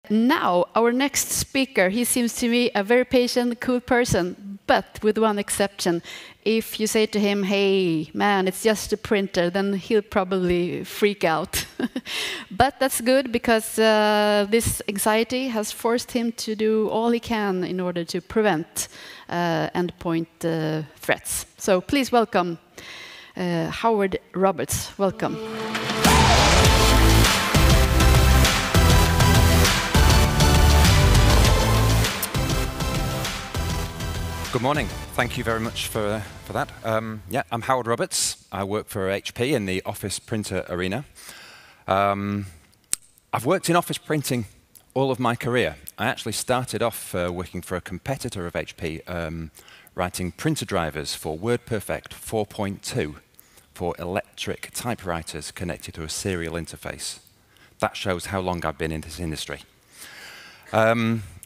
Now, our next speaker, he seems to me a very patient, cool person, but with one exception. If you say to him, hey, man, it's just a printer, then he'll probably freak out. But that's good, because this anxiety has forced him to do all he can in order to prevent endpoint threats. So please welcome Howard Roberts. Welcome. Good morning. Thank you very much for that. Yeah, I'm Howard Roberts. I work for HP in the office printer arena. I've worked in office printing all of my career. I actually started off working for a competitor of HP, writing printer drivers for WordPerfect 4.2 for electric typewriters connected to a serial interface. That shows how long I've been in this industry.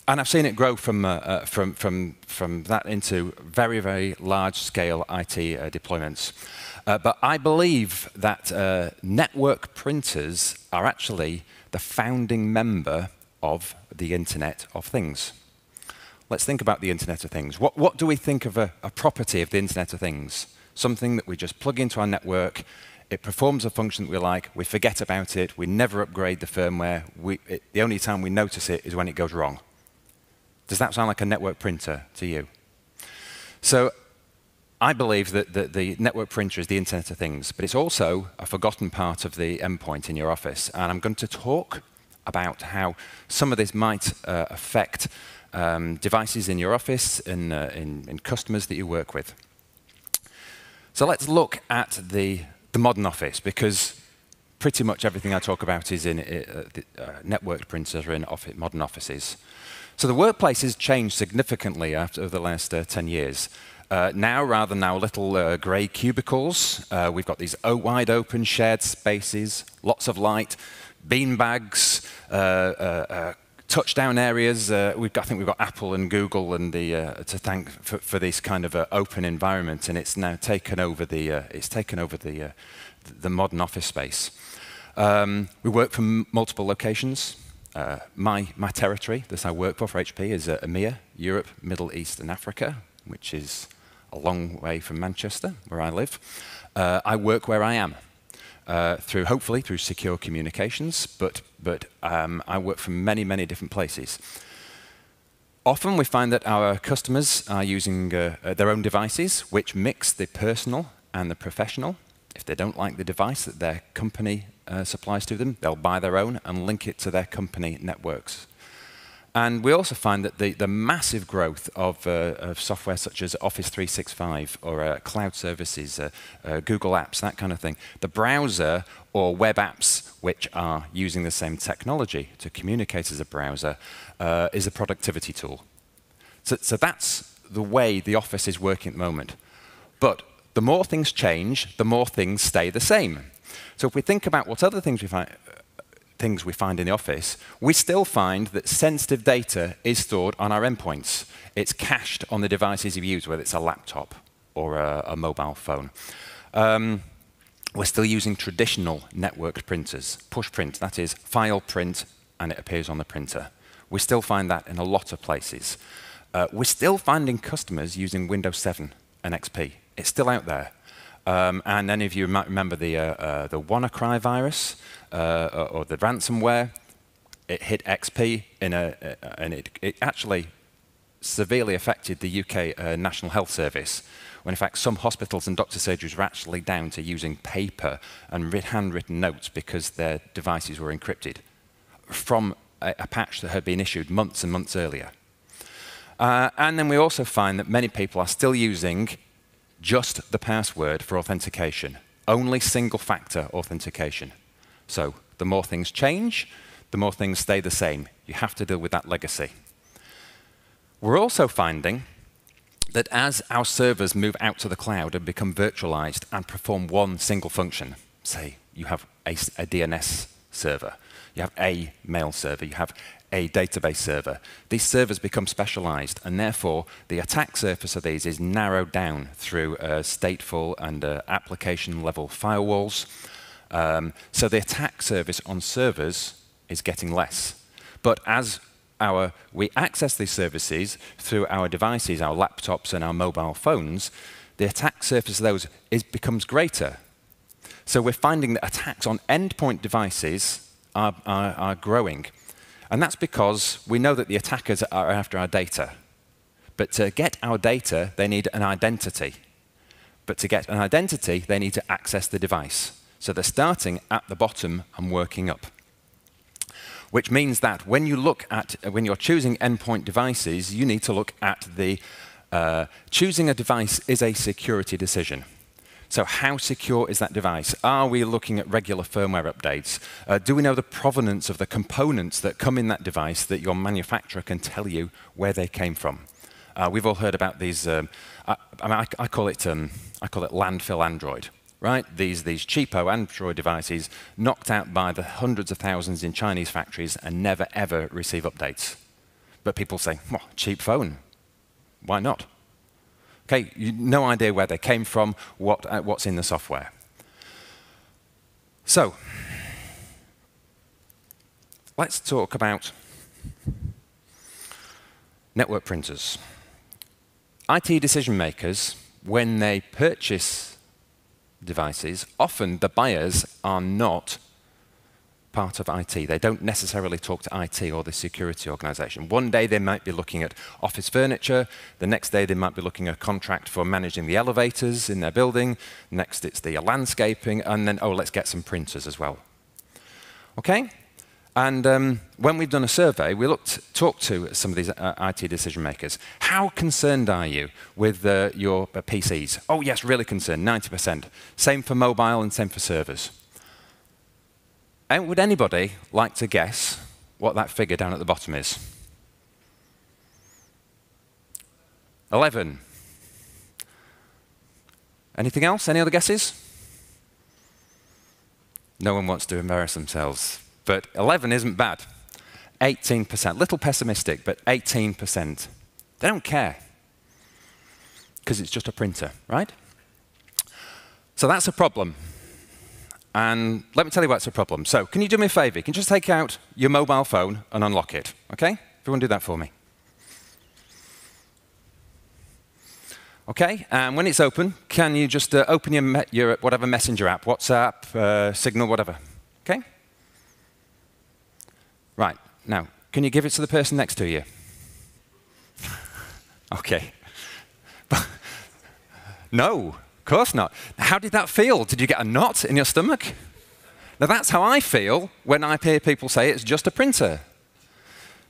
And I've seen it grow from that into very, very large-scale IT deployments. But I believe that network printers are actually the founding member of the Internet of Things. Let's think about the Internet of Things. What do we think of a property of the Internet of Things? Something that we just plug into our network. It performs a function that we like. We forget about it. We never upgrade the firmware. The only time we notice it is when it goes wrong. Does that sound like a network printer to you? So I believe that the network printer is the Internet of Things, but it's also a forgotten part of the endpoint in your office. And I'm going to talk about how some of this might affect devices in your office, in customers that you work with. So let's look at the modern office, because pretty much everything I talk about is in networked printers or in modern offices. So the workplace has changed significantly over the last 10 years. Now, rather than our little grey cubicles, we've got these wide open shared spaces, lots of light, bean bags, touchdown areas. I think we've got Apple and Google and to thank for this kind of open environment, and it's now taken over the modern office space. We work from multiple locations. My territory that I work for HP is EMEA, Europe, Middle East and Africa, which is a long way from Manchester, where I live. I work where I am, hopefully through secure communications, but I work from many, many different places. Often we find that our customers are using their own devices, which mix the personal and the professional. If they don't like the device that their company supplies to them, they'll buy their own and link it to their company networks. And we also find that the massive growth of software such as Office 365 or cloud services, Google Apps, that kind of thing, the browser or web apps which are using the same technology to communicate as a browser is a productivity tool. So that's the way the office is working at the moment. But the more things change, the more things stay the same. So if we think about what other things we find in the office, we still find that sensitive data is stored on our endpoints. It's cached on the devices you use, whether it's a laptop or a mobile phone. We're still using traditional networked printers, push print, that is, file print, and it appears on the printer. We still find that in a lot of places. We're still finding customers using Windows 7 and XP. It's still out there. And any of you might remember the WannaCry virus or the ransomware. It hit XP and it actually severely affected the UK National Health Service, when in fact some hospitals and doctor surgeries were actually down to using paper and handwritten notes because their devices were encrypted from a patch that had been issued months and months earlier. And then we also find that many people are still using just the password for authentication, only single-factor authentication. So the more things change, the more things stay the same. You have to deal with that legacy. We're also finding that as our servers move out to the cloud and become virtualized and perform one single function, say you have a DNS server, you have a mail server, you have a database server. These servers become specialized, and therefore the attack surface of these is narrowed down through stateful and application-level firewalls. So the attack surface on servers is getting less. But as we access these services through our devices, our laptops and our mobile phones, the attack surface of those becomes greater. So we're finding that attacks on endpoint devices are growing. And that's because we know that the attackers are after our data. But to get our data, they need an identity. But to get an identity, they need to access the device. So they're starting at the bottom and working up. Which means that when you're choosing endpoint devices, you need to look at choosing a device is a security decision. So how secure is that device? Are we looking at regular firmware updates? Do we know the provenance of the components that come in that device that your manufacturer can tell you where they came from? We've all heard about these. I call it landfill Android, right? These cheapo Android devices knocked out by the hundreds of thousands in Chinese factories and never ever receive updates. But people say, well, cheap phone. Why not? Okay, no idea where they came from, what's in the software. So, let's talk about network printers. IT decision makers, when they purchase devices, often the buyers are not part of IT. They don't necessarily talk to IT or the security organization. One day they might be looking at office furniture, the next day they might be looking at a contract for managing the elevators in their building, next it's the landscaping, and then, oh, let's get some printers as well. Okay? And when we've done a survey, we talked to some of these IT decision makers. How concerned are you with your PCs? Oh yes, really concerned, 90%. Same for mobile and same for servers. And would anybody like to guess what that figure down at the bottom is? 11. Anything else? Any other guesses? No one wants to embarrass themselves. But 11 isn't bad. 18%. Little pessimistic, but 18%. They don't care. Because it's just a printer, right? So that's a problem. And let me tell you why it's a problem. So can you do me a favor? You can just take out your mobile phone and unlock it, okay? Everyone do that for me. Okay, and when it's open, can you just open your whatever messenger app, WhatsApp, Signal, whatever, okay? Right, now, can you give it to the person next to you? Okay. No. Of course not. How did that feel? Did you get a knot in your stomach? Now that's how I feel when I hear people say it's just a printer.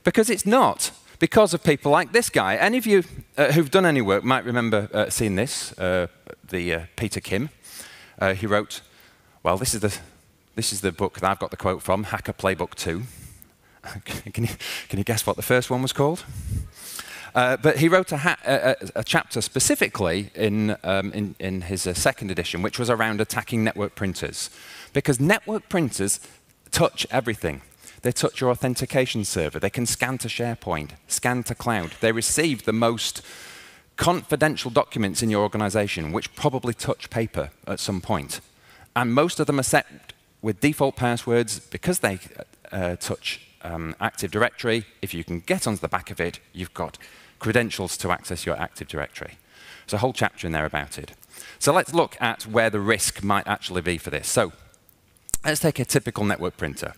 Because it's not. Because of people like this guy. Any of you who've done any work might remember seeing this, Peter Kim. He wrote, well, this is the book that I've got the quote from, Hacker Playbook 2. Can you guess what the first one was called? But he wrote a chapter specifically in his second edition, which was around attacking network printers. Because network printers touch everything. They touch your authentication server. They can scan to SharePoint, scan to cloud. They receive the most confidential documents in your organization, which probably touch paper at some point. And most of them are set with default passwords because they touch Active Directory. If you can get onto the back of it, you've got credentials to access your Active Directory. There's a whole chapter in there about it. So let's look at where the risk might actually be for this. So let's take a typical network printer.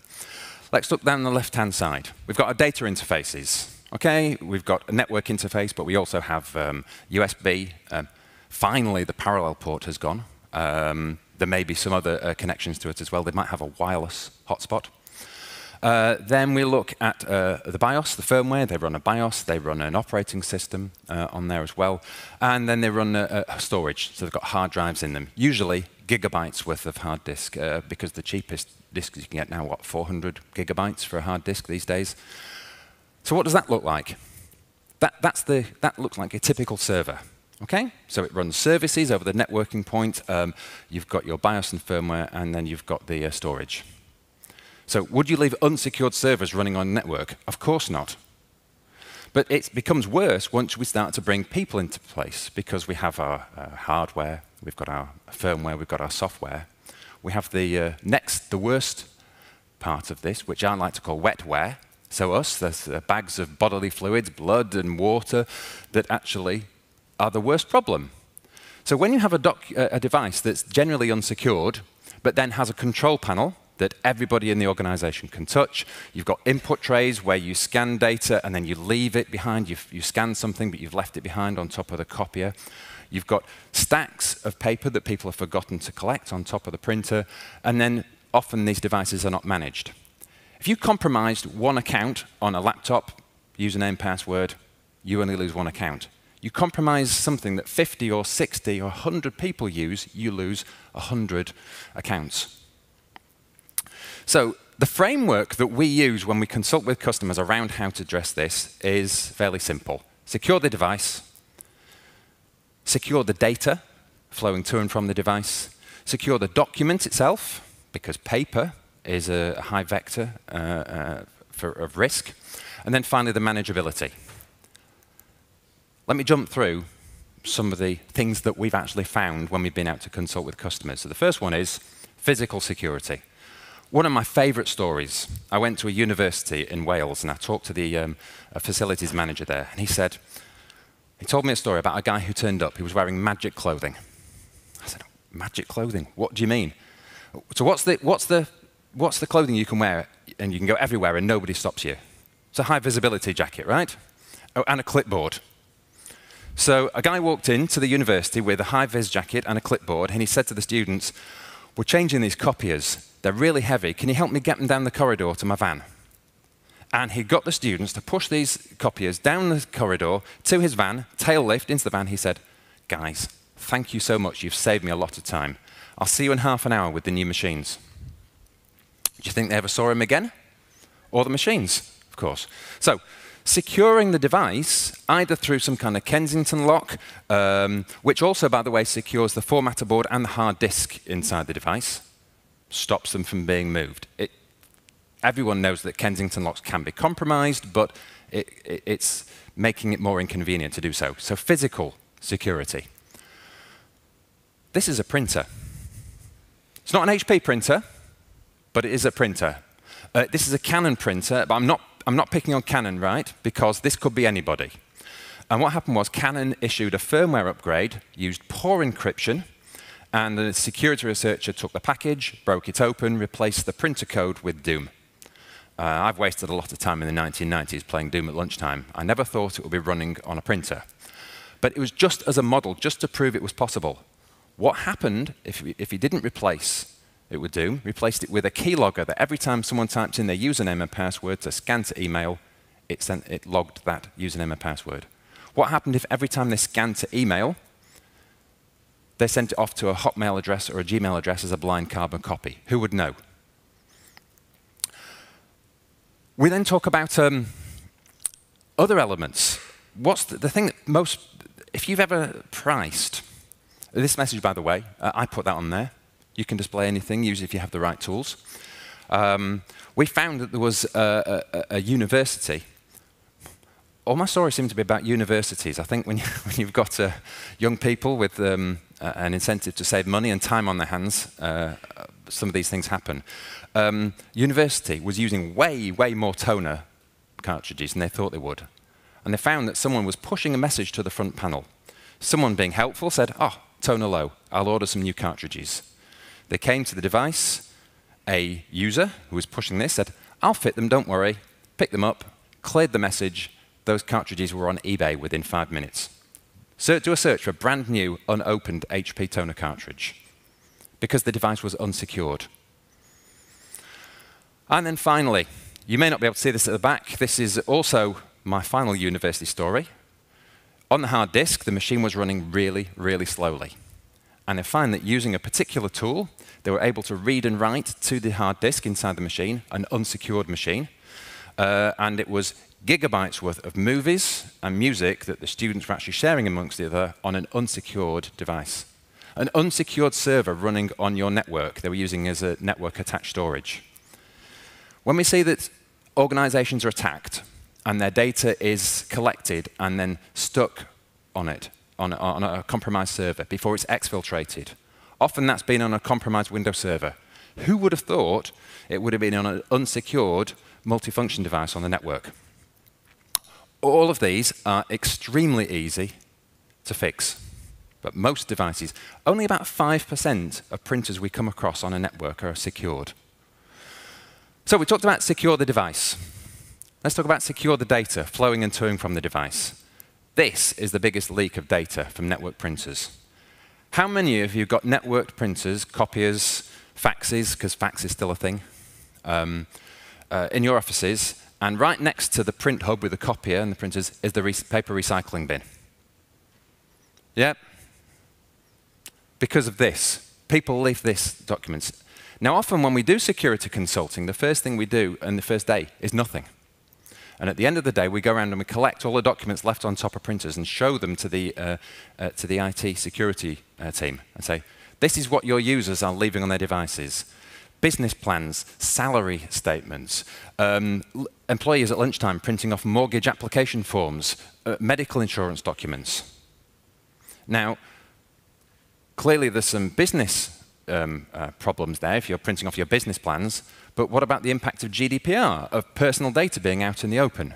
Let's look down the left-hand side. We've got our data interfaces. Okay, we've got a network interface, but we also have USB. Finally, the parallel port has gone. There may be some other connections to it as well. They might have a wireless hotspot. Then we look at the BIOS, the firmware. They run a BIOS. They run an operating system on there as well. And then they run storage. So they've got hard drives in them, usually gigabytes worth of hard disk, because the cheapest disks you can get now, what, 400 gigabytes for a hard disk these days? So what does that look like? That looks like a typical server. Okay? So it runs services over the networking point. You've got your BIOS and firmware, and then you've got the storage. So would you leave unsecured servers running on a network? Of course not. But it becomes worse once we start to bring people into place, because we have our hardware, we've got our firmware, we've got our software. We have the worst part of this, which I like to call wetware. So us, there's bags of bodily fluids, blood and water, that actually are the worst problem. So when you have a device that's generally unsecured, but then has a control panel that everybody in the organization can touch, you've got input trays where you scan data and then you leave it behind. You scan something, but you've left it behind on top of the copier. You've got stacks of paper that people have forgotten to collect on top of the printer, and then often these devices are not managed. If you compromised one account on a laptop, username, password, you only lose one account. You compromise something that 50 or 60 or 100 people use, you lose 100 accounts. So the framework that we use when we consult with customers around how to address this is fairly simple. Secure the device, secure the data flowing to and from the device, secure the document itself, because paper is a high vector of risk, and then finally the manageability. Let me jump through some of the things that we've actually found when we've been out to consult with customers. So the first one is physical security. One of my favorite stories, I went to a university in Wales and I talked to the facilities manager there, and he told me a story about a guy who turned up. He was wearing magic clothing. I said, magic clothing? What do you mean? So what's the clothing you can wear and you can go everywhere and nobody stops you? It's a high visibility jacket, right? Oh, and a clipboard. So a guy walked into the university with a high-vis jacket and a clipboard, and he said to the students, we're changing these copiers. They're really heavy. Can you help me get them down the corridor to my van? And he got the students to push these copiers down the corridor to his van, tail lift into the van. He said, guys, thank you so much. You've saved me a lot of time. I'll see you in half an hour with the new machines. Do you think they ever saw him again? Or the machines, of course. So securing the device, either through some kind of Kensington lock, which also, by the way, secures the formatter board and the hard disk inside the device, stops them from being moved. Everyone knows that Kensington locks can be compromised, but it's making it more inconvenient to do so. So physical security. This is a printer. It's not an HP printer, but it is a printer. This is a Canon printer, but I'm not picking on Canon, right? Because this could be anybody. And what happened was Canon issued a firmware upgrade, used poor encryption, and the security researcher took the package, broke it open, replaced the printer code with Doom. I've wasted a lot of time in the 1990s playing Doom at lunchtime. I never thought it would be running on a printer. But it was just as a model, just to prove it was possible. What happened if he didn't replace it with Doom, replaced it with a keylogger that every time someone typed in their username and password to scan to email, it logged that username and password. What happened if every time they scanned to email, they sent it off to a Hotmail address or a Gmail address as a blind carbon copy? Who would know? We then talk about other elements. What's the thing that most, if you've ever priced, this message, by the way, I put that on there. You can display anything, usually if you have the right tools. We found that there was a university. All my stories seem to be about universities. I think when you've got young people with an incentive to save money and time on their hands, some of these things happen. University was using way more toner cartridges than they thought they would. And they found that someone was pushing a message to the front panel. Someone being helpful said, oh, toner low, I'll order some new cartridges. They came to the device. A user who was pushing this said, I'll fit them, don't worry. Picked them up, cleared the message. Those cartridges were on eBay within 5 minutes. So do a search for a brand new, unopened HP toner cartridge because the device was unsecured. And then finally, you may not be able to see this at the back. This is also my final university story. On the hard disk, the machine was running really slowly. And they find that using a particular tool, they were able to read and write to the hard disk inside the machine, an unsecured machine. And it was gigabytes worth of movies and music that the students were actually sharing amongst the other on an unsecured device. An unsecured server running on your network they were using as a network-attached storage. When we see that organizations are attacked and their data is collected and then stuck on it, on a compromised server before it's exfiltrated, often that's been on a compromised Windows server. Who would have thought it would have been on an unsecured multifunction device on the network? All of these are extremely easy to fix. But most devices, only about 5% of printers we come across on a network are secured. So we talked about secure the device. Let's talk about secure the data flowing and to and from the device. This is the biggest leak of data from network printers. How many of you got networked printers, copiers, faxes, because fax is still a thing, in your offices, and right next to the print hub with the copier and the printers is the paper recycling bin? Yep. Because of this. People leave this documents. Now, often when we do security consulting, the first thing we do on the first day is nothing. And at the end of the day, we go around and we collect all the documents left on top of printers and show them to the IT security team and say, this is what your users are leaving on their devices. Business plans, salary statements, employees at lunchtime printing off mortgage application forms, medical insurance documents. Now, clearly there's some business problems there if you're printing off your business plans, but what about the impact of GDPR, of personal data being out in the open?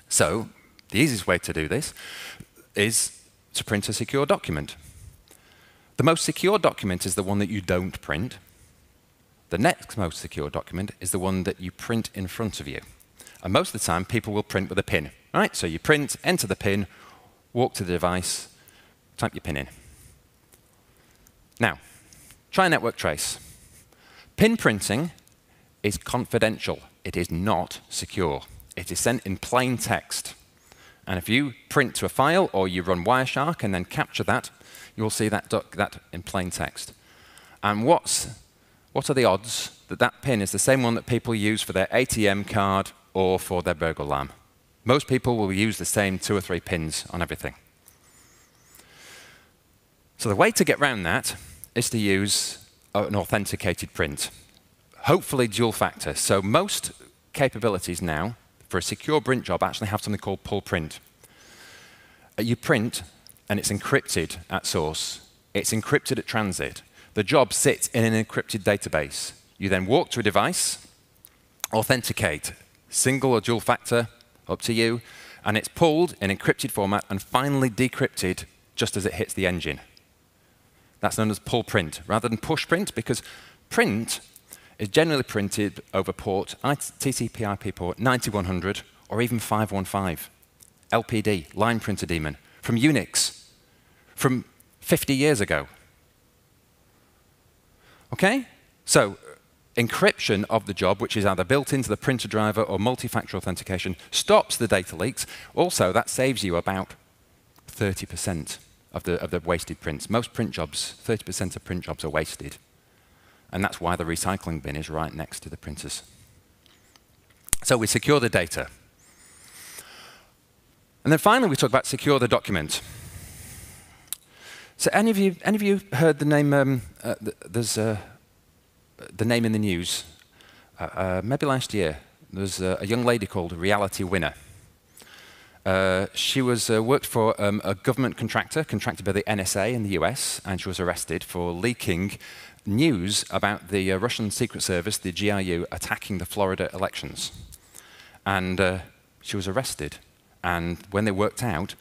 So the easiest way to do this is to print a secure document. The most secure document is the one that you don't print. The next most secure document is the one that you print in front of you. And most of the time, people will print with a pin. Right? So you print, enter the pin, walk to the device, type your pin in. Now, try network trace. Pin printing is confidential. It is not secure. It is sent in plain text. And if you print to a file or you run Wireshark and then capture that, you'll see that in plain text. And what are the odds that that pin is the same one that people use for their ATM card or for their burglar alarm? Most people will use the same 2 or 3 pins on everything. So the way to get around that is to use an authenticated print, hopefully dual factor. So most capabilities now for a secure print job actually have something called pull print. You print and it's encrypted at source. It's encrypted at transit. The job sits in an encrypted database. You then walk to a device, authenticate, single or dual factor, up to you, and it's pulled in encrypted format and finally decrypted just as it hits the engine. That's known as pull print, rather than push print, because print is generally printed over port, TCP/IP port 9100 or even 515. LPD, line printer daemon, from Unix, from 50 years ago. Okay? So encryption of the job, which is either built into the printer driver or multi-factor authentication, stops the data leaks. Also, that saves you about 30% of the wasted prints. Most print jobs, 30% of print jobs are wasted. And that's why the recycling bin is right next to the printers. So we secure the data. And then finally, we talk about secure the document. So any of you heard the name, there's the name in the news, maybe last year, there's a young lady called Reality Winner. She was worked for a government contracted by the NSA in the US, and she was arrested for leaking news about the Russian Secret Service, the GRU, attacking the Florida elections. And she was arrested. And when they worked out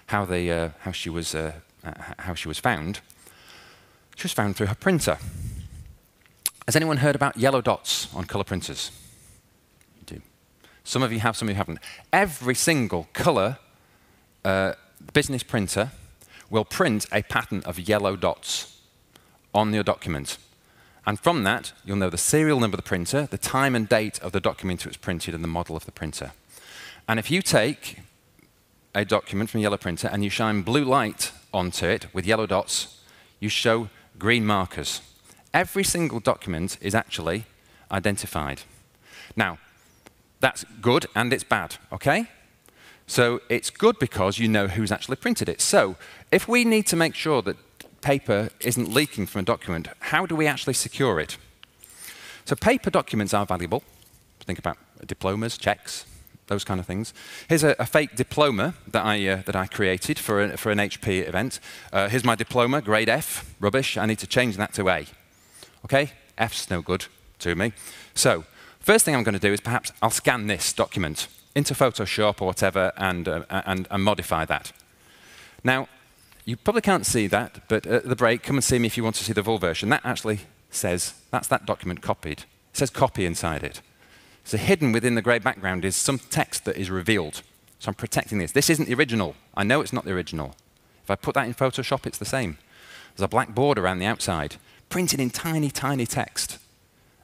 how she was found through her printer. Has anyone heard about yellow dots on color printers? You do. Some of you have, some of you haven't. Every single color business printer will print a pattern of yellow dots on your document. And from that, you'll know the serial number of the printer, the time and date of the document it was printed, and the model of the printer. And if you take a document from a yellow printer and you shine blue light onto it with yellow dots, you show green markers. Every single document is actually identified. Now, that's good and it's bad, okay? So it's good because you know who's actually printed it. So if we need to make sure that paper isn't leaking from a document, how do we actually secure it? So paper documents are valuable. Think about diplomas, checks, those kind of things. Here's a fake diploma that I created for an HP event. Here's my diploma, grade F, rubbish. I need to change that to A. Okay? F's no good to me. So first thing I'm going to do is perhaps I'll scan this document into Photoshop or whatever and modify that. Now, you probably can't see that, but at the break, come and see me if you want to see the full version. That actually says, that's that document copied. It says copy inside it. So hidden within the grey background is some text that is revealed. So I'm protecting this. This isn't the original. I know it's not the original. If I put that in Photoshop, it's the same. There's a black border around the outside, printed in tiny, tiny text.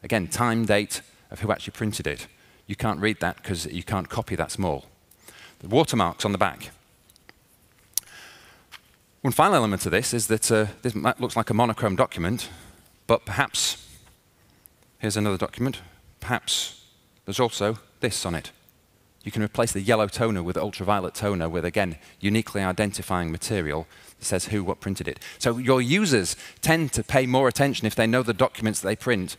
Again, time, date of who actually printed it. You can't read that because you can't copy that small. The watermarks on the back. One final element of this is that this looks like a monochrome document, but perhaps, here's another document, perhaps there's also this on it. You can replace the yellow toner with ultraviolet toner with, again, uniquely identifying material that says who, what printed it. So your users tend to pay more attention if they know the documents that they print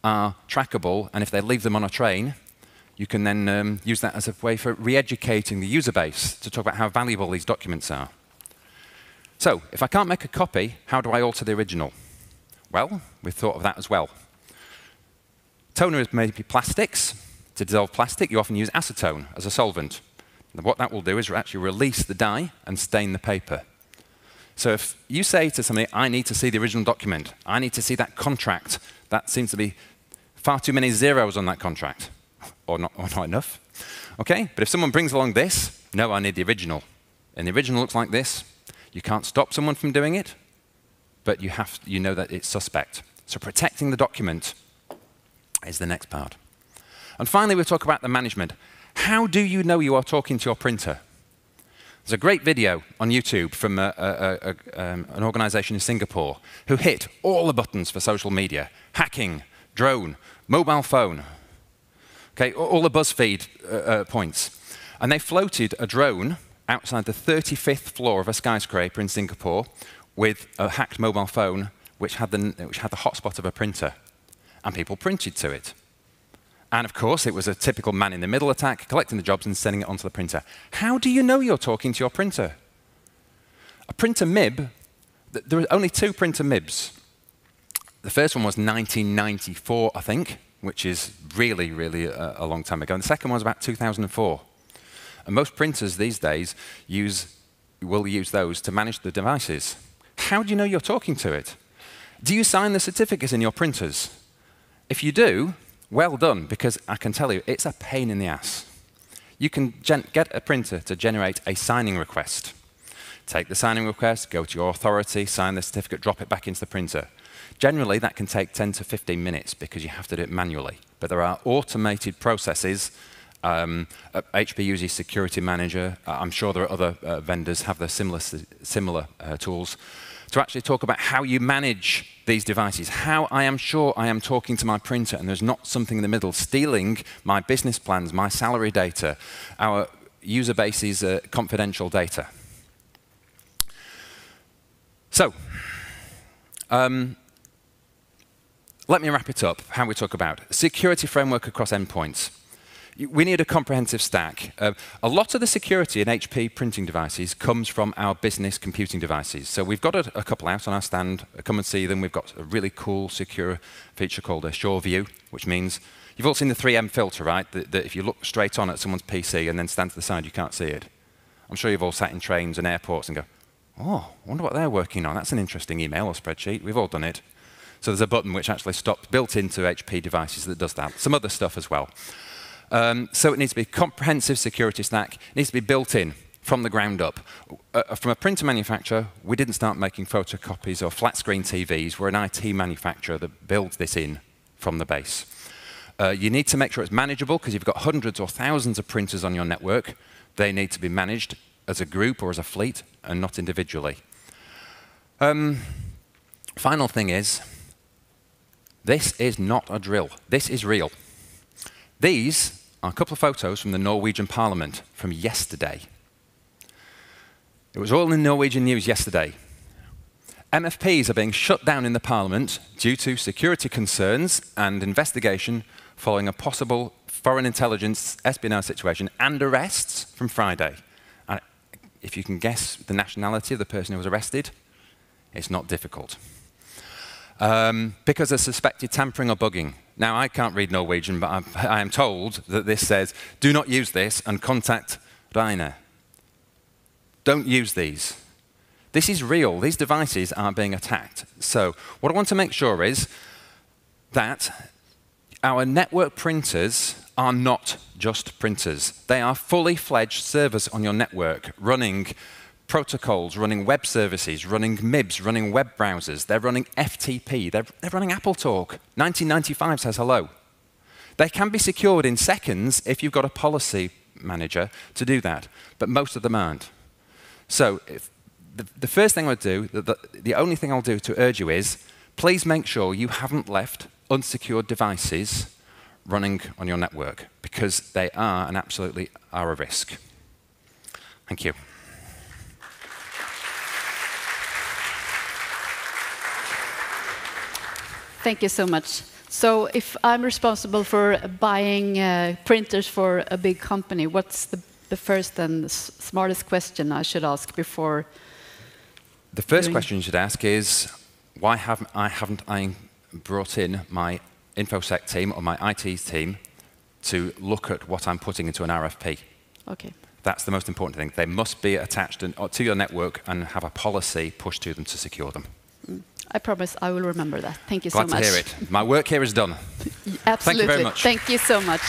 are trackable, and if they leave them on a train, you can then use that as a way for re-educating the user base to talk about how valuable these documents are. So, if I can't make a copy, how do I alter the original? Well, we've thought of that as well. Toner is maybe plastics. To dissolve plastic, you often use acetone as a solvent. And what that will do is actually release the dye and stain the paper. So if you say to somebody, I need to see the original document, I need to see that contract, that seems to be far too many zeros on that contract, or not enough. Okay, but if someone brings along this, no, I need the original. And the original looks like this. You can't stop someone from doing it, but you know that it's suspect. So protecting the document is the next part. And finally, we'll talk about the management. How do you know you are talking to your printer? There's a great video on YouTube from an organization in Singapore who hit all the buttons for social media: hacking, drone, mobile phone, okay, all the BuzzFeed points. And they floated a drone outside the 35th floor of a skyscraper in Singapore with a hacked mobile phone which had the hotspot of a printer. And people printed to it. And of course, it was a typical man-in-the-middle attack, collecting the jobs and sending it onto the printer. How do you know you're talking to your printer? A printer MIB, there are only two printer MIBs. The first one was 1994, I think, which is really, really a long time ago. And the second one was about 2004. And most printers these days will use those to manage the devices. How do you know you're talking to it? Do you sign the certificates in your printers? If you do, well done, because I can tell you, it's a pain in the ass. You can get a printer to generate a signing request. Take the signing request, go to your authority, sign the certificate, drop it back into the printer. Generally, that can take 10 to 15 minutes because you have to do it manually. But there are automated processes. HP uses Security Manager. I'm sure there are other vendors have the similar tools to actually talk about how you manage these devices, how I am sure I am talking to my printer and there's not something in the middle stealing my business plans, my salary data, our user base's confidential data. So, let me wrap it up, how we talk about security framework across endpoints. We need a comprehensive stack. A lot of the security in HP printing devices comes from our business computing devices. So we've got a couple out on our stand. Come and see them. We've got a really cool secure feature called a Sure View, which means you've all seen the 3M filter, right? That if you look straight on at someone's PC and then stand to the side, you can't see it. I'm sure you've all sat in trains and airports and go, oh, I wonder what they're working on. That's an interesting email or spreadsheet. We've all done it. So there's a button which actually stops built into HP devices that does that. Some other stuff as well. So it needs to be a comprehensive security stack. It needs to be built in from the ground up. From a printer manufacturer, we didn't start making photocopies or flat screen TVs. We're an IT manufacturer that builds this in from the base. You need to make sure it's manageable because you've got hundreds or thousands of printers on your network. They need to be managed as a group or as a fleet and not individually. Final thing is, this is not a drill. This is real. These are a couple of photos from the Norwegian Parliament from yesterday. It was all in the Norwegian news yesterday. MFPs are being shut down in the Parliament due to security concerns and investigation following a possible foreign intelligence espionage situation and arrests from Friday. And if you can guess the nationality of the person who was arrested, it's not difficult. because of suspected tampering or bugging. Now, I can't read Norwegian, but I am told that this says, do not use this and contact Reine. Don't use these. This is real. These devices are being attacked. So what I want to make sure is that our network printers are not just printers. They are fully fledged servers on your network, running protocols, running web services, running MIBs, running web browsers. They're running FTP. They're running AppleTalk. 1995 says hello. They can be secured in seconds if you've got a policy manager to do that, but most of them aren't. So the first thing I'll do, the only thing I'll do to urge you is, please make sure you haven't left unsecured devices running on your network, because they are and absolutely are a risk. Thank you. Thank you so much. So if I'm responsible for buying printers for a big company, what's the first and smartest question I should ask before? The first question you should ask is, why haven't I brought in my InfoSec team or my IT team to look at what I'm putting into an RFP? Okay. That's the most important thing. They must be attached to your network and have a policy pushed to them to secure them. I promise I will remember that. Thank you so much. Glad to hear it. My work here is done. Absolutely. Thank you very much. Thank you so much.